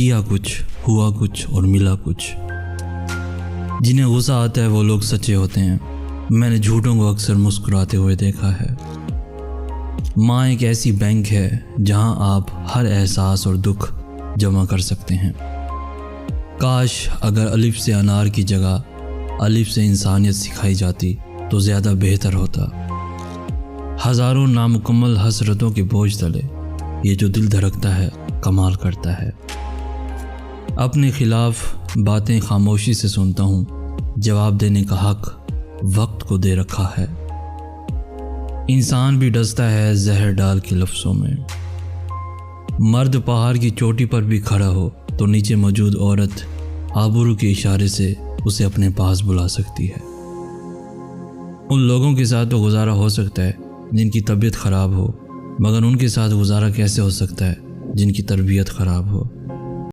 کیا کچھ، ہوا کچھ اور ملا کچھ۔ جنہیں غصہ آتا ہے وہ لوگ سچے ہوتے ہیں۔ میں نے جھوٹوں کو اکثر مسکراتے ہوئے دیکھا ہے۔ ماں ایک ایسی بینک ہے جہاں آپ ہر احساس اور دکھ جمع کر سکتے ہیں۔ کاش اگر الف سے انار کی جگہ الف سے انسانیت سکھائی جاتی تو زیادہ بہتر ہوتا۔ ہزاروں نامکمل حسرتوں کے بوجھ تلے یہ جو دل دھڑکتا ہے کمال کرتا ہے۔ اپنے خلاف باتیں خاموشی سے سنتا ہوں، جواب دینے کا حق وقت کو دے رکھا ہے۔ انسان بھی ڈستا ہے زہر ڈال کے لفظوں میں۔ مرد پہاڑ کی چوٹی پر بھی کھڑا ہو تو نیچے موجود عورت آبرو کے اشارے سے اسے اپنے پاس بلا سکتی ہے۔ ان لوگوں کے ساتھ تو گزارا ہو سکتا ہے جن کی طبیعت خراب ہو، مگر ان کے ساتھ گزارا کیسے ہو سکتا ہے جن کی تربیت خراب ہو؟